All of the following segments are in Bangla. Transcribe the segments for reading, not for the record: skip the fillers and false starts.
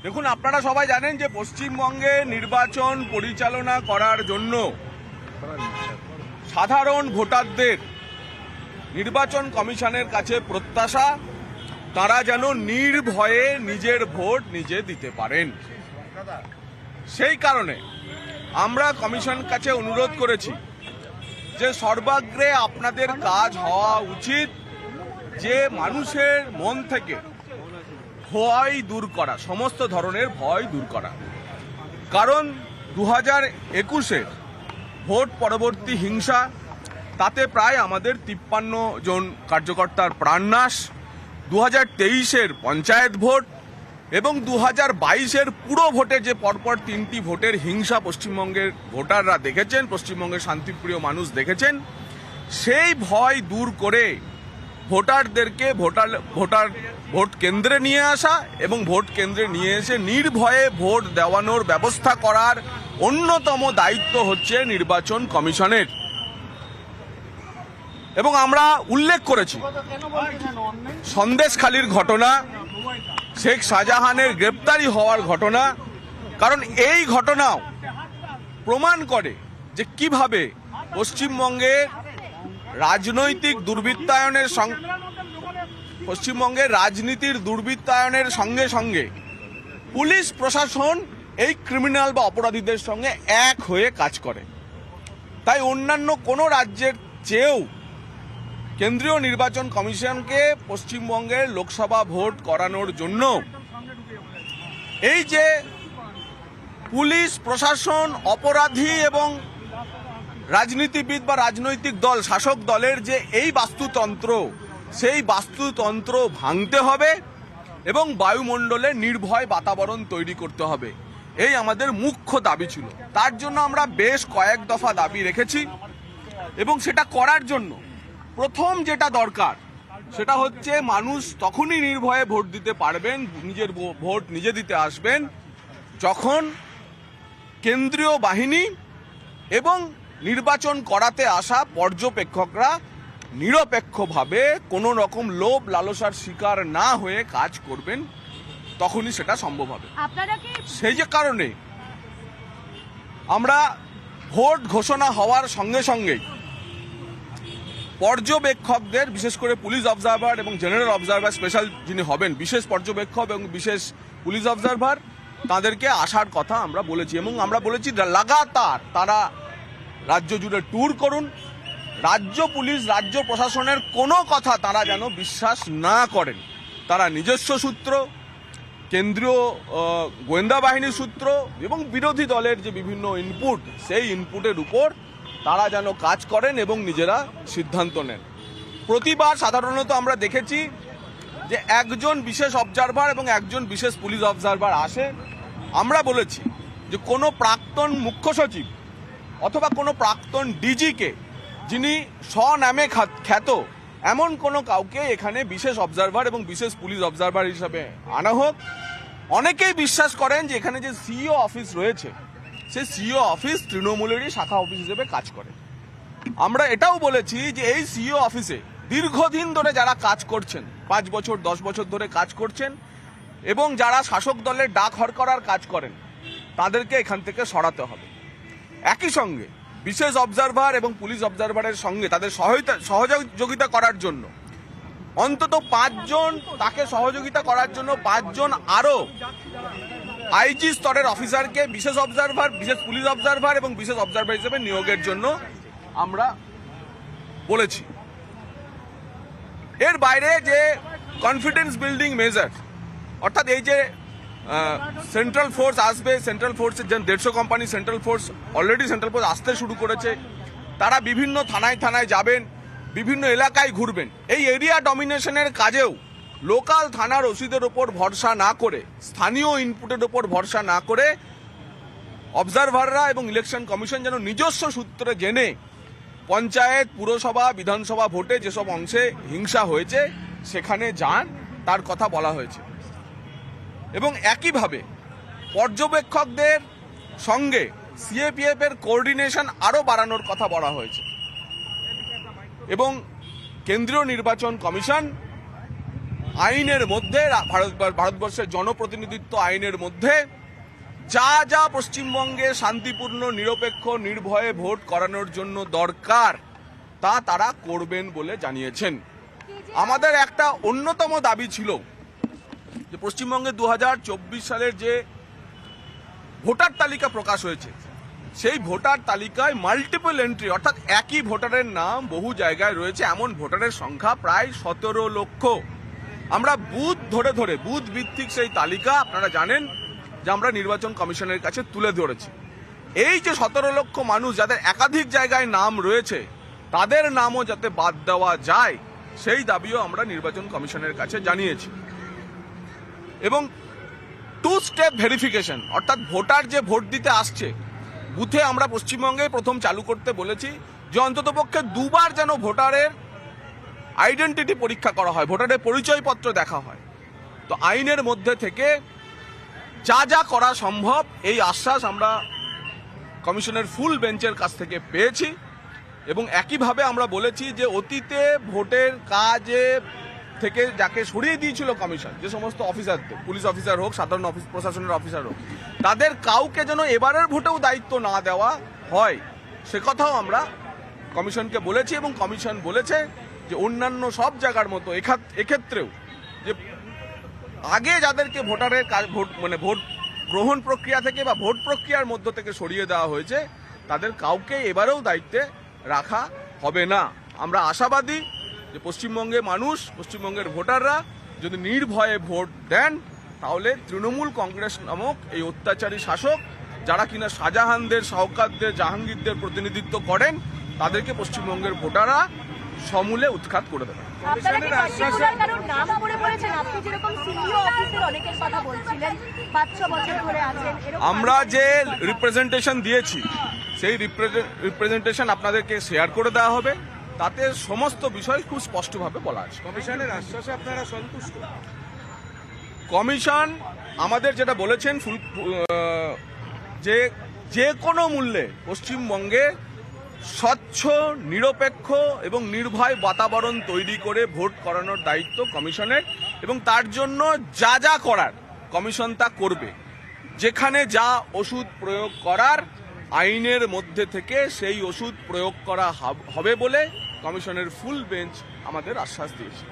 দেখুন, আপনারা সবাই জানেন যে পশ্চিমবঙ্গে নির্বাচন পরিচালনা করার জন্য সাধারণ ভোটারদের নির্বাচন কমিশনের কাছে প্রত্যাশা তারা যেন নির্ভয়ে নিজের ভোট নিজে দিতে পারেন। সেই কারণে আমরা কমিশনের কাছে অনুরোধ করেছি যে সর্বাগ্রে আপনাদের কাজ হওয়া উচিত যে মানুষের মন থেকে ভয় দূর করা, সমস্ত ধরনের ভয় দূর করা। কারণ 2021-এর ভোট পরবর্তী হিংসা, তাতে প্রায় আমাদের 53 জন কার্যকর্তার প্রাণনাশ, 2023-এর পঞ্চায়েত ভোট এবং 2022-এর পুরো ভোটে যে পরপর 3টি ভোটের হিংসা পশ্চিমবঙ্গের ভোটাররা দেখেছেন, পশ্চিমবঙ্গের শান্তিপ্রিয় মানুষ দেখেছেন। সেই ভয় দূর করে ভোটারদেরকে ভোট কেন্দ্রে নিয়ে আসা এবং ভোট কেন্দ্রে নিয়ে এসে নির্ভয়ে ভোট দেওয়ানোর ব্যবস্থা করার অন্যতম দায়িত্ব হচ্ছে নির্বাচন কমিশনের। এবং আমরা উল্লেখ করেছি সন্দেশখালির ঘটনা, শেখ শাহজাহানের গ্রেপ্তারি হওয়ার ঘটনা, কারণ এই ঘটনাও প্রমাণ করে যে কিভাবে পশ্চিমবঙ্গে রাজনৈতিক দুর্বৃত্তায়নের রাজনীতির দুর্বৃত্তায়নের সঙ্গে সঙ্গে পুলিশ প্রশাসন এই ক্রিমিনাল বা অপরাধীদের সঙ্গে এক হয়ে কাজ করে। তাই অন্যান্য কোনো রাজ্যের চেয়েও কেন্দ্রীয় নির্বাচন কমিশনকে পশ্চিমবঙ্গের লোকসভা ভোট করানোর জন্য এই যে পুলিশ প্রশাসন, অপরাধী এবং রাজনীতিবিদ বা রাজনৈতিক দল, শাসক দলের যে এই বাস্তুতন্ত্র, সেই বাস্তুতন্ত্র ভাঙতে হবে এবং বায়ুমণ্ডলে নির্ভয় বাতাবরণ তৈরি করতে হবে। এই আমাদের মুখ্য দাবি ছিল। তার জন্য আমরা বেশ কয়েক দফা দাবি রেখেছি এবং সেটা করার জন্য প্রথম যেটা দরকার সেটা হচ্ছে মানুষ তখনই নির্ভয়ে ভোট দিতে পারবেন, নিজের ভোট নিজে দিতে আসবেন, যখন কেন্দ্রীয় বাহিনী এবং নির্বাচন করাতে আসা পর্যবেক্ষকরা নিরপেক্ষভাবে কোনো রকম লোভ লালসার শিকার না হয়ে কাজ করবেন, তখনই সেটা সম্ভব হবে। সেই যে কারণে আমরা ভোট ঘোষণা হওয়ার সঙ্গে সঙ্গেই পর্যবেক্ষকদের, বিশেষ করে পুলিশ অবজারভার এবং জেনারেল অবজারভার, স্পেশাল যিনি হবেন বিশেষ পর্যবেক্ষক এবং বিশেষ পুলিশ অবজারভার, তাদেরকে আসার কথা আমরা বলেছি এবং আমরা বলেছি লাগাতার তারা রাজ্য জুড়ে ট্যুর করুন। রাজ্য পুলিশ, রাজ্য প্রশাসনের কোনো কথা তারা যেন বিশ্বাস না করেন। তারা নিজস্ব সূত্র, কেন্দ্রীয় গোয়েন্দা বাহিনীর সূত্র এবং বিরোধী দলের যে বিভিন্ন ইনপুট, সেই ইনপুটের উপর তারা যেন কাজ করেন এবং নিজেরা সিদ্ধান্ত নেন। প্রতিবার সাধারণত আমরা দেখেছি যে একজন বিশেষ অবজারভার এবং একজন বিশেষ পুলিশ অবজারভার আসে। আমরা বলেছি যে কোনো প্রাক্তন মুখ্য সচিব অথবা কোনো প্রাক্তন ডিজিকে, যিনি স্বনামে খ্যাত, এমন কোনো কাউকে এখানে বিশেষ অবজারভার এবং বিশেষ পুলিশ অবজারভার হিসাবে আনা হোক। অনেকেই বিশ্বাস করেন যে এখানে যে সিইও অফিস রয়েছে, সেই সিইও অফিস তৃণমূলেরই শাখা অফিস হিসেবে কাজ করে। আমরা এটাও বলেছি যে এই সিইও অফিসে দীর্ঘদিন ধরে যারা কাজ করছেন, 5 বছর 10 বছর ধরে কাজ করছেন এবং যারা শাসক দলের ডাক হরকরার কাজ করেন, তাদেরকে এখান থেকে সরাতে হবে। একই সঙ্গে বিশেষ অবজারভার এবং পুলিশ অবজারভারের সঙ্গে তাদের সহযোগিতা করার জন্য অন্তত 5 জন, তাকে সহযোগিতা করার জন্য 5 জন আরও আইজি স্তরের অফিসারকে বিশেষ অবজারভার, বিশেষ পুলিশ অবজারভার এবং বিশেষ অবজারভার হিসেবে নিয়োগের জন্য আমরা বলেছি। এর বাইরে যে কনফিডেন্স বিল্ডিং মেজার, অর্থাৎ এই যে সেন্ট্রাল ফোর্স আসবে, সেন্ট্রাল ফোর্সের যে 150 company central force already central force আসতে শুরু করেছে, তারা বিভিন্ন থানায় থানায় যাবেন, বিভিন্ন এলাকায় ঘুরবেন। এই এরিয়া ডমিনেশনের কাজেও লোকাল থানার ওসিদের ওপর ভরসা না করে, স্থানীয় ইনপুটের ওপর ভরসা না করে অবজারভাররা এবং ইলেকশন কমিশন যেন নিজস্ব সূত্রে জেনে পঞ্চায়েত, পুরসভা, বিধানসভা ভোটে যেসব অংশে হিংসা হয়েছে সেখানে যান, তার কথা বলা হয়েছে। এবং একইভাবে পর্যবেক্ষকদের সঙ্গে সিএপিএফ এর কোঅর্ডিনেশন আরও বাড়ানোর কথা বলা হয়েছে এবং কেন্দ্রীয় নির্বাচন কমিশন আইনের মধ্যে ভারতবর্ষের জনপ্রতিনিধিত্ব আইনের মধ্যে যা যা পশ্চিমবঙ্গে শান্তিপূর্ণ নিরপেক্ষ নির্ভয়ে ভোট করানোর জন্য দরকার তা তারা করবেন বলে জানিয়েছেন। আমাদের একটা অন্যতম দাবি ছিল যে পশ্চিমবঙ্গে 2024 সালের যে ভোটার তালিকা প্রকাশ হয়েছে সেই ভোটার তালিকায় মাল্টিপল এন্ট্রি অর্থাৎ একই ভোটারের নাম বহু জায়গায় রয়েছে, এমন ভোটারের সংখ্যা প্রায় 17 লক্ষ। আমরা বুথ ধরে ধরে বুথ ভিত্তিক সেই তালিকা আপনারা জানেন যে আমরা নির্বাচন কমিশনের কাছে তুলে ধরেছি। এই যে 17 লক্ষ মানুষ যাদের একাধিক জায়গায় নাম রয়েছে তাদের নামও যাতে বাদ দেওয়া যায় সেই দাবিও আমরা নির্বাচন কমিশনের কাছে জানিয়েছি। এবং 2 স্টেপ ভেরিফিকেশন অর্থাৎ ভোটার যে ভোট দিতে আসছে বুথে আমরা পশ্চিমবঙ্গে প্রথম চালু করতে বলেছি যে অন্ততপক্ষে 2 বার যেন ভোটারের আইডেন্টিটি পরীক্ষা করা হয়, ভোটারের পরিচয়পত্র দেখা হয়। তো আইনের মধ্যে থেকে যা যা করা সম্ভব এই আশ্বাস আমরা কমিশনের ফুল বেঞ্চের কাছ থেকে পেয়েছি। এবং একইভাবে আমরা বলেছি যে অতীতে ভোটের কাজে থেকে যাকে সরিয়ে দিয়েছিল কমিশন, যে সমস্ত অফিসারদের, পুলিশ অফিসার হোক, সাধারণ প্রশাসনের অফিসার হোক, তাদের কাউকে যেন এবারের ভোটেও দায়িত্ব না দেওয়া হয় সে কথাও আমরা কমিশনকে বলেছি। এবং কমিশন বলেছে যে অন্যান্য সব জায়গার মতো এক্ষেত্রেও যে আগে যাদেরকে ভোটারের ভোট গ্রহণ প্রক্রিয়া থেকে বা ভোট প্রক্রিয়ার মধ্য থেকে সরিয়ে দেওয়া হয়েছে তাদের কাউকে এবারেও দায়িত্বে রাখা হবে না। আমরা আশাবাদী যে পশ্চিমবঙ্গের মানুষ, পশ্চিমবঙ্গের ভোটাররা যদি নির্ভয়ে ভোট দেন তাহলে তৃণমূল কংগ্রেস নামক এই অত্যাচারী শাসক যারা কিনা শাহজাহানদের, শওকতদের, জাহাঙ্গীরদের প্রতিনিধিত্ব করেন তাদেরকে পশ্চিমবঙ্গের ভোটাররা সমূলে উৎখাত করে দেবে। আমরা যে রিপ্রেজেন্টেশন দিয়েছি সেই রিপ্রেজেন্টেশন আপনাদেরকে শেয়ার করে দেওয়া হবে, তাতে সমস্ত বিষয় খুব স্পষ্টভাবে বলা আছে। কমিশনের আশ্বাসে আপনারা সন্তুষ্ট? কমিশন আমাদের যেটা বলেছেন যে কোনো মূল্যে পশ্চিমবঙ্গে স্বচ্ছ, নিরপেক্ষ এবং নির্ভয় বাতাবরণ তৈরি করে ভোট করানোর দায়িত্ব কমিশনের, এবং তার জন্য যা যা করার কমিশন তা করবে। যেখানে যা ওষুধ প্রয়োগ করার আইনের মধ্যে থেকে সেই ওষুধ প্রয়োগ করা হবে বলে কমিশনের ফুল বেঞ্চ আমাদের আশ্বাস দিয়েছে।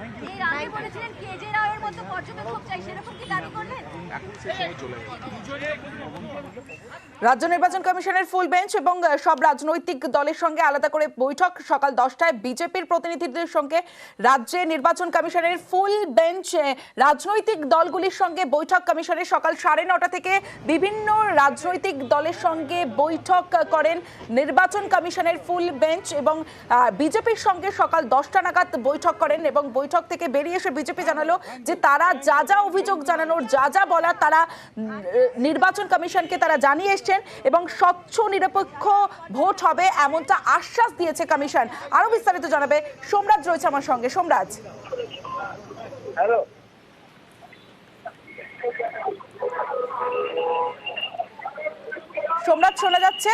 রাজ্য নির্বাচন কমিশনের ফুল বেঞ্চ এবং সব রাজনৈতিক দলের সঙ্গে আলাদা করে বৈঠক সকাল 10টায়। বিজেপির প্রতিনিধিদের সঙ্গে রাজ্যে নির্বাচন কমিশনের ফুল বেঞ্চ, রাজনৈতিক দলগুলির সঙ্গে বৈঠক কমিশনের সকাল 9:30 থেকে বিভিন্ন রাজনৈতিক দলের সঙ্গে বৈঠক করেন নির্বাচন কমিশনের ফুল বেঞ্চ এবং বিজেপির সঙ্গে সকাল 10টা নাগাদ বৈঠক করেন। এবং বৈঠক থেকে বেরিয়ে এসে বিজেপি জানালো যে তারা যা যা অভিযোগ জানানোর, যা যা বলার তারা নির্বাচন কমিশনকে তারা জানিয়ে এসছেন এবং স্বচ্ছ নিরপেক্ষ ভোট হবে এমনটা আশ্বাস দিয়েছে কমিশন। আরো বিস্তারিত জানাবে সোমরাজ রয়েছে আমার সঙ্গে। সোমরাজ, হ্যালো, সোমরাজ শোনা যাচ্ছে?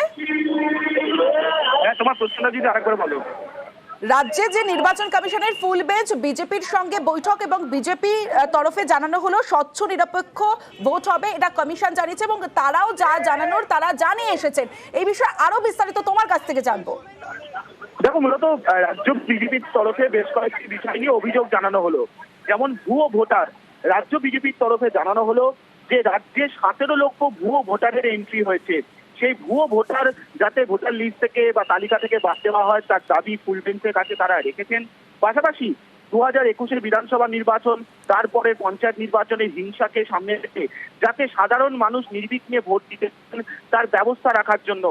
হ্যাঁ, তোমার প্রশ্নটা যদি আরেকবার বলো। রাজ্যে যে নির্বাচন কমিশনের ফুল বেঞ্চ, বিজেপির সঙ্গে বৈঠক এবং বিজেপি তরফে জানানো হলো স্বচ্ছ নিরপেক্ষ ভোট হবে, এটা কমিশন জানিয়েছে এবং তারাও যা জানানোর তারা জানিয়ে এসেছেন। এই বিষয়ে আরো বিস্তারিত তোমার কাছ থেকে জানবো। দেখো, মূলত রাজ্য বিজেপির তরফে বেশ কয়েকটি বিষয় নিয়ে অভিযোগ জানানো হলো। যেমন ভুয়ো ভোটার, রাজ্য বিজেপির তরফে জানানো হলো যে রাজ্যে 17 লক্ষ ভুয়ো ভোটারের এন্ট্রি হয়েছে। সেই ভুয়ো ভোটার যাতে ভোটার লিস্ট থেকে বা তালিকা থেকে বাদ দেওয়া হয় তার দাবি ফুল বেঞ্চের কাছে তারা রেখেছেন। পাশাপাশি 2021-এর বিধানসভা নির্বাচন, তারপরে পঞ্চায়েত নির্বাচনে হিংসাকে সামনে রেখে যাতে সাধারণ মানুষ নির্বিঘ্নে ভোট দিতে পারেন তার ব্যবস্থা রাখার জন্য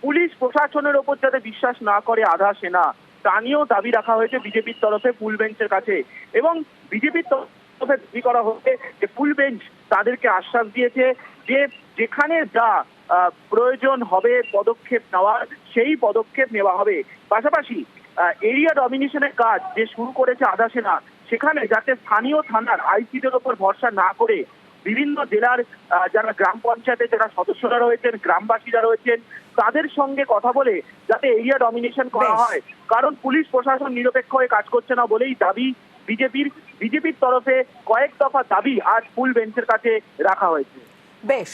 পুলিশ প্রশাসনের ওপর যাতে বিশ্বাস না করে আধা সেনা, তা নিয়েও দাবি রাখা হয়েছে বিজেপির তরফে ফুল বেঞ্চের কাছে। এবং বিজেপির তরফে দাবি করা হচ্ছে যে ফুল বেঞ্চ তাদেরকে আশ্বাস দিয়েছে যে যেখানে যা প্রয়োজন হবে পদক্ষেপ নেওয়ার সেই পদক্ষেপ নেওয়া হবে। পাশাপাশি এরিয়া ডমিনেশনের কাজ যে শুরু করেছে আধা সেনা, সেখানে যাতে স্থানীয় থানার আইসিদের ওপর ভরসা না করে বিভিন্ন জেলার যারা গ্রাম পঞ্চায়েতে যারা সদস্যরা রয়েছেন, গ্রামবাসীরা রয়েছেন, তাদের সঙ্গে কথা বলে যাতে এরিয়া ডমিনেশন করা হয়। কারণ পুলিশ প্রশাসন নিরপেক্ষ হয়ে কাজ করছে না বলেই দাবি বিজেপির তরফে কয়েক দফা দাবি আজ ফুল বেঞ্চের কাছে রাখা হয়েছে। বেশ।